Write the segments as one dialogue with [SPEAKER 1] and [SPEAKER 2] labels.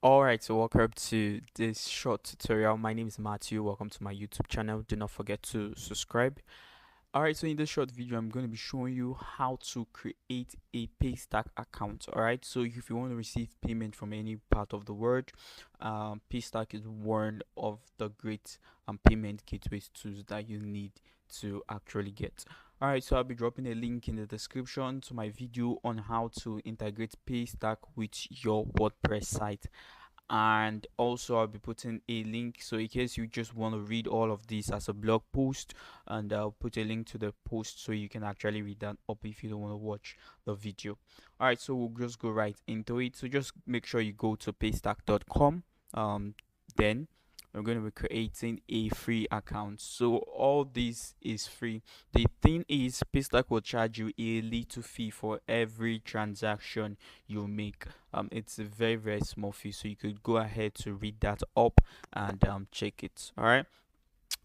[SPEAKER 1] Alright, so welcome to this short tutorial. My name is Matthew. Welcome to my YouTube channel. Do not forget to subscribe. Alright, so in this short video, I'm going to be showing you how to create a Paystack account. Alright, so if you want to receive payment from any part of the world, Paystack is one of the great payment gateways tools that you need to actually get. Alright, so I'll be dropping a link in the description to my video on how to integrate Paystack with your WordPress site, and also I'll be putting a link, so in case you just want to read all of this as a blog post, and I'll put a link to the post so you can actually read that up if you don't want to watch the video. All right, so we'll just go right into it. So just make sure you go to paystack.com. Then I'm going to be creating a free account. So all this is free. The thing is, Paystack will charge you a little fee for every transaction you make. It's a very small fee, so you could go ahead to read that up and check it. All right,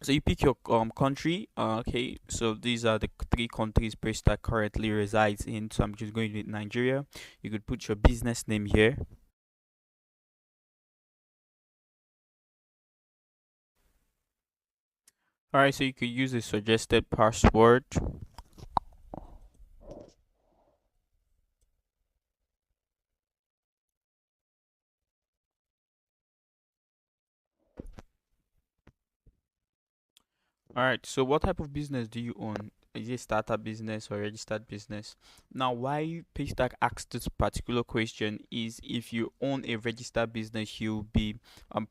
[SPEAKER 1] so you pick your country. Okay, so these are the three countries Paystack currently resides in. So I'm just going with Nigeria. You could put your business name here. All right, so you could use a suggested password. All right. So, what type of business do you own? Is it startup business or registered business? Now, why Paystack asks this particular question is if you own a registered business, you'll be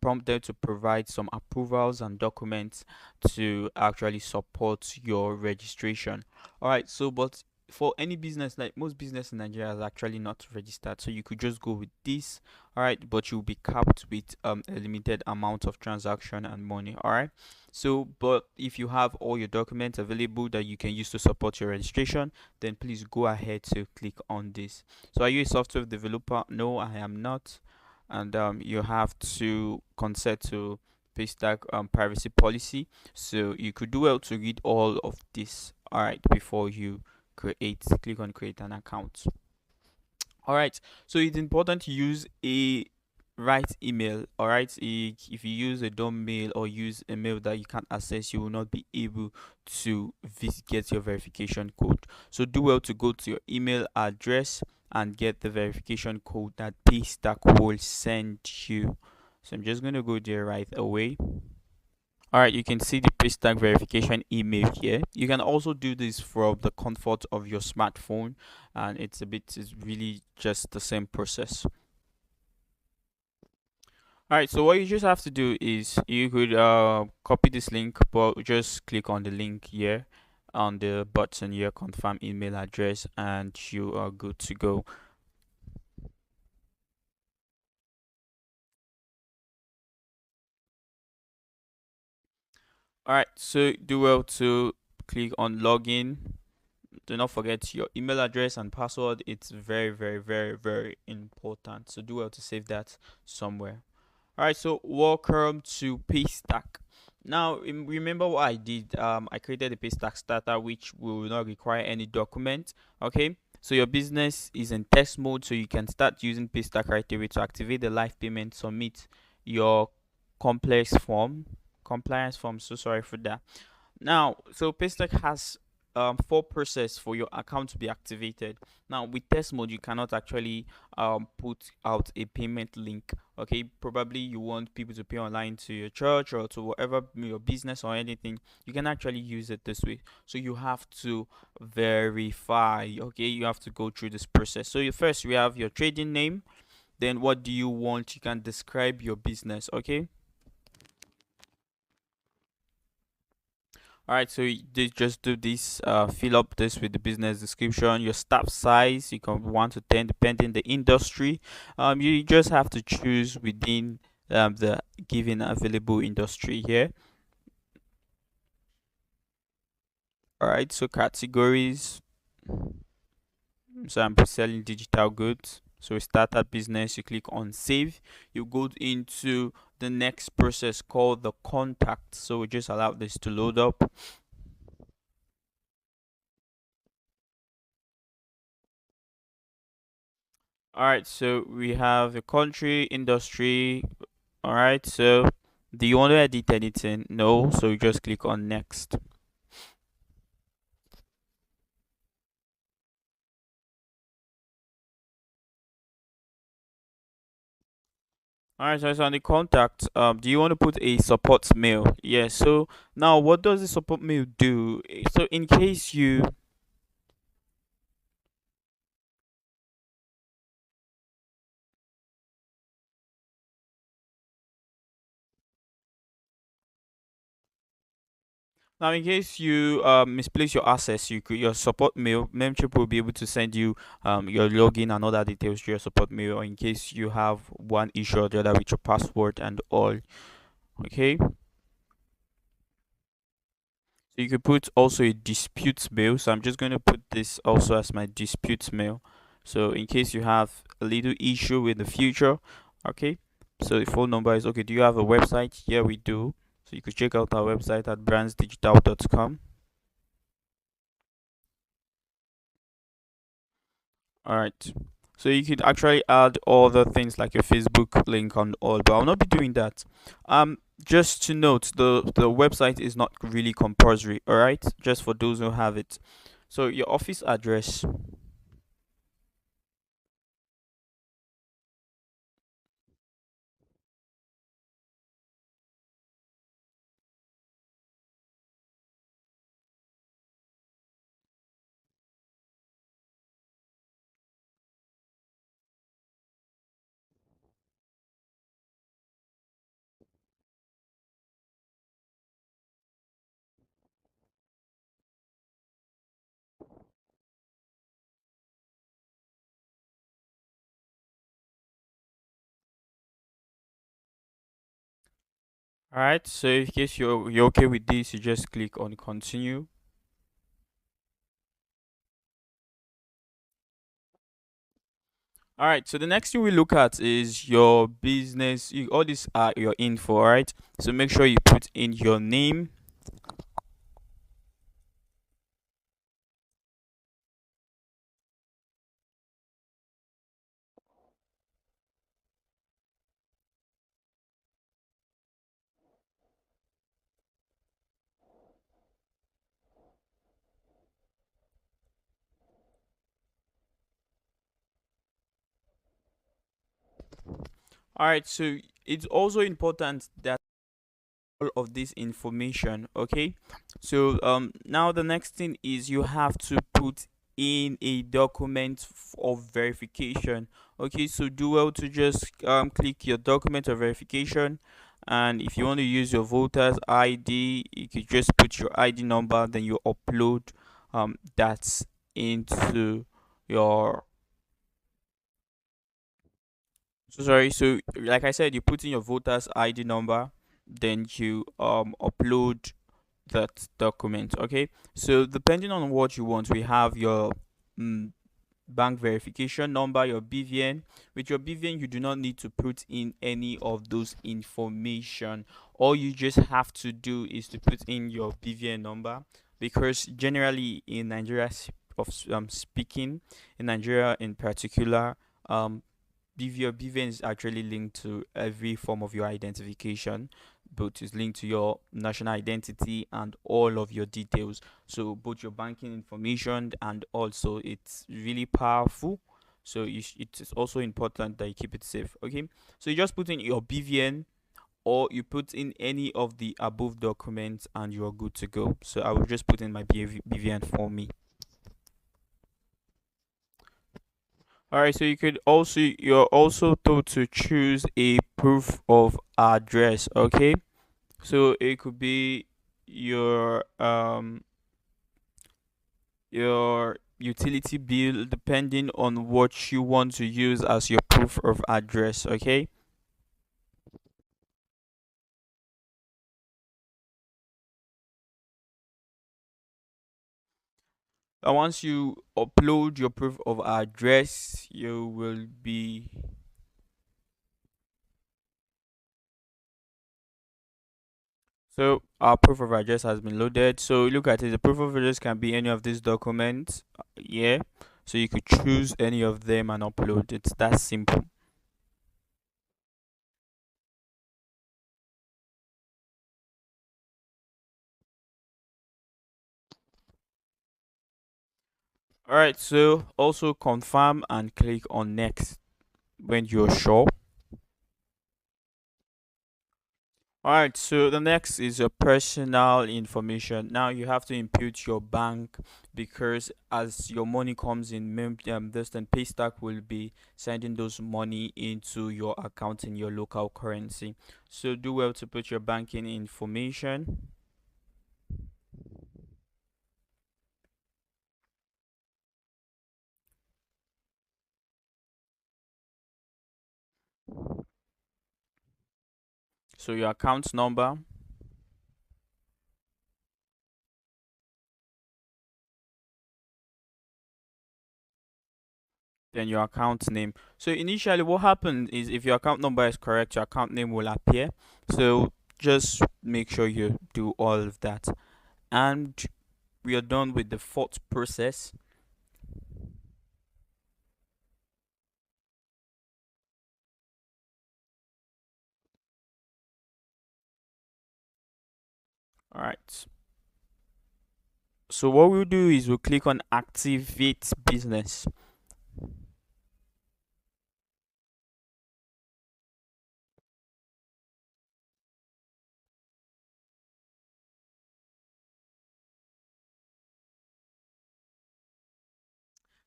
[SPEAKER 1] prompted to provide some approvals and documents to actually support your registration. All right. So, but for any business, like most business in Nigeria is actually not registered, so you could just go with this. All right, but you'll be capped with a limited amount of transaction and money. All right. So, but if you have all your documents available that you can use to support your registration, then please go ahead to click on this. So, are you a software developer? No, I am not. And you have to consent to Paystack privacy policy. So, you could do well to read all of this, all right, before you click on create an account. All right, so it's important to use a right email. All right, if you use a dumb mail or use a mail that you can't access, you will not be able to get your verification code. So do well to go to your email address and get the verification code that Paystack will send you. So I'm just going to go there right away. All right, you can see the Paystack verification email here. You can also do this from the comfort of your smartphone, and it's really just the same process. All right, so what you just have to do is you could copy this link, but just click on the link here on the button here, confirm email address, and you are good to go. All right, so do well to click on login. Do not forget your email address and password. It's very important, so do well to save that somewhere. All right, so welcome to Paystack. Now, remember what I did? I created a Paystack starter which will not require any document. Okay, so your business is in test mode, so you can start using Paystack right away to activate the live payment, submit your complex form, compliance form. So sorry for that. Now, so Paystack has four process for your account to be activated. Now, with test mode, you cannot actually put out a payment link. Okay, probably you want people to pay online to your church or to whatever your business or anything. You can actually use it this way. So you have to verify. Okay, you have to go through this process. So first we have your trading name. Then what do you want? You can describe your business. Okay. All right, so just do this. Fill up this with the business description, your staff size. You can 1 to 10, depending the industry. You just have to choose within the given available industry here. All right, so categories. So I'm selling digital goods. So start a business. You click on save. You go into the next process called the contact. So we just allow this to load up. All right, so we have the country, industry. All right, so do you want to edit anything? No, so you just click on next. All right, so it's on the contact. Do you want to put a support mail? Yes. So now, what does the support mail do? So in case you Now, in case you misplace your access, your support mail membership will be able to send you your login and other details to your support mail, or in case you have one issue or the other with your password and all. Okay, so you could put also a dispute mail. So I'm just going to put this also as my dispute mail. So in case you have a little issue in the future, okay. So the phone number is okay. Do you have a website? Yeah, we do. So you could check out our website at brandsdigital.com. All right. So you could actually add other things like your Facebook link on all, but I'll not be doing that. Just to note, the website is not really compulsory. All right, just for those who have it. So your office address. All right. So in case you're okay with this, you just click on continue. All right. So the next thing we look at is your business. All these are your info. All right. So make sure you put in your name. All right. So it's also important that all of this information. Okay, so now the next thing is you have to put in a document of verification. Okay, so do well to just click your document of verification, and if you want to use your voter's ID, you could just put your ID number, then you upload that into your so sorry. So like I said, you put in your voter's ID number, then you upload that document. Okay. So depending on what you want, we have your mm, bank verification number, your BVN. With your BVN, you do not need to put in any of those information. All you just have to do is to put in your BVN number, because generally in Nigeria, speaking, in Nigeria in particular, um your BVN is actually linked to every form of your identification, but it's linked to your national identity and all of your details. So both your banking information, and also it's really powerful. So it is also important that you keep it safe. Okay, so you just put in your BVN, or you put in any of the above documents and you're good to go. So I will just put in my BVN for me. All right, so you're also told to choose a proof of address. Okay, so it could be your your utility bill, depending on what you want to use as your proof of address. Okay, and once you upload your proof of address, you will be so our proof of address has been loaded. So look at it. The proof of address can be any of these documents. Yeah. So you could choose any of them and upload. It's that simple. All right, so also confirm and click on next when you're sure. All right, so the next is your personal information. Now you have to input your bank because as your money comes in, this then Paystack will be sending those money into your account in your local currency. So do well to put your banking information. So your account number, then your account name. So initially what happens is if your account number is correct, your account name will appear. So just make sure you do all of that. And we are done with the fourth process. All right. So what we'll do is we'll click on activate business.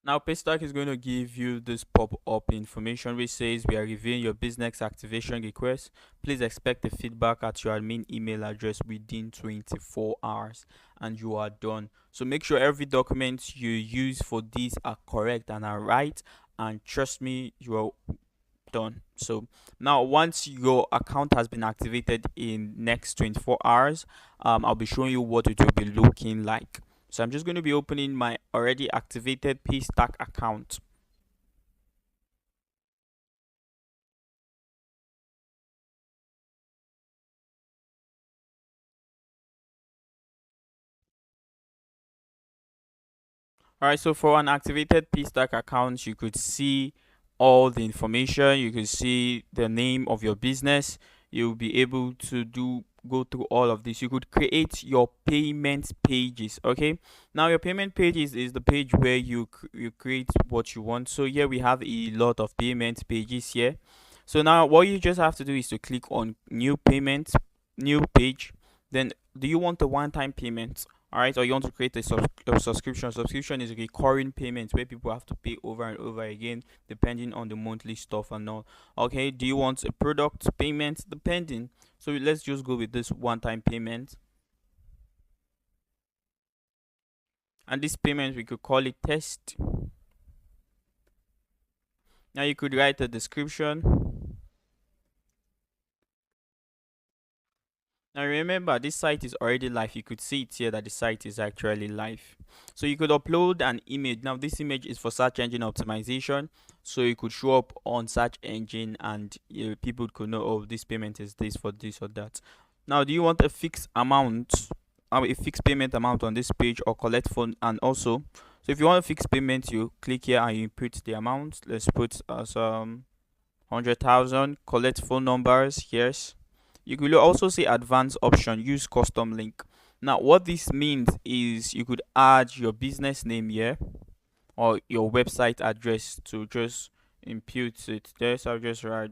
[SPEAKER 1] Now, Paystack is going to give you this pop-up information which says we are reviewing your business activation request. Please expect the feedback at your admin email address within 24 hours and you are done. So make sure every document you use for this are correct and are right, and trust me, you are done. So now once your account has been activated in next 24 hours, I'll be showing you what it will be looking like. So I'm just going to be opening my already activated Paystack account. All right, so for an activated Paystack account, you could see all the information. You could see the name of your business. You'll be able to go through all of this. You could create your payment pages. Okay, now your payment pages is the page where you create what you want. So here we have a lot of payment pages here. So now what you just have to do is to click on new payment, new page. Then do you want a one-time payment? All right, or you want to create a subscription. Subscription is a recurring payment where people have to pay over and over again depending on the monthly stuff and all. Okay, do you want a product payment? Depending. So let's just go with this one time payment, and this payment we could call it test. Now you could write a description. Now remember, this site is already live. You could see it here that the site is actually live. So you could upload an image. Now this image is for search engine optimization. So it could show up on search engine and people could know, oh, this payment is this for this or that. Now, do you want a fixed amount, a fixed payment amount on this page, or collect phone? And also, so if you want a fixed payment, you click here and you input the amount. Let's put as 100,000. Collect phone numbers. Yes. You could also see advanced option, use custom link. Now what this means is you could add your business name here or your website address to just impute it there. So I'll just write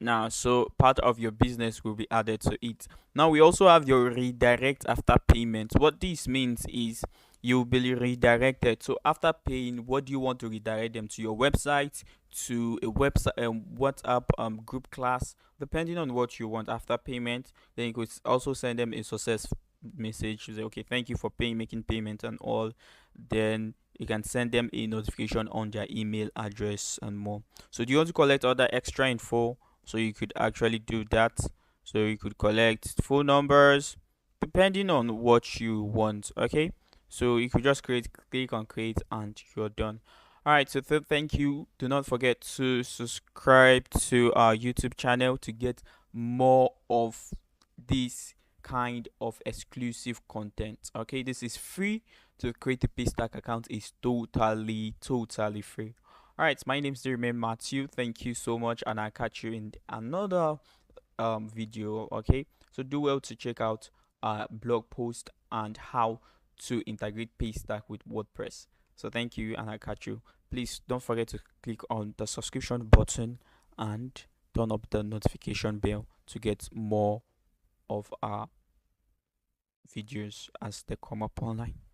[SPEAKER 1] now, so part of your business will be added to it. Now we also have your redirect after payment. What this means is you'll be redirected. So after paying, what do you want to redirect them to? Your website, to a website, WhatsApp group class, depending on what you want. After payment, then you could also send them a success message to say, okay, thank you for paying, making payment and all. Then you can send them a notification on their email address and more. So do you want to collect other extra info? So you could actually do that. So you could collect phone numbers depending on what you want. Okay, so you could just click on create and you're done. All right, so thank you. Do not forget to subscribe to our YouTube channel to get more of these kind of exclusive content. Okay, this is free. To create a Paystack account is totally free. All right, my name is Remain Matthew. Thank you so much, and I'll catch you in another video. Okay, so do well to check out blog post and how to integrate Paystack with WordPress. So thank you, and I'll catch you. Please don't forget to click on the subscription button and turn up the notification bell to get more of our videos as they come up online.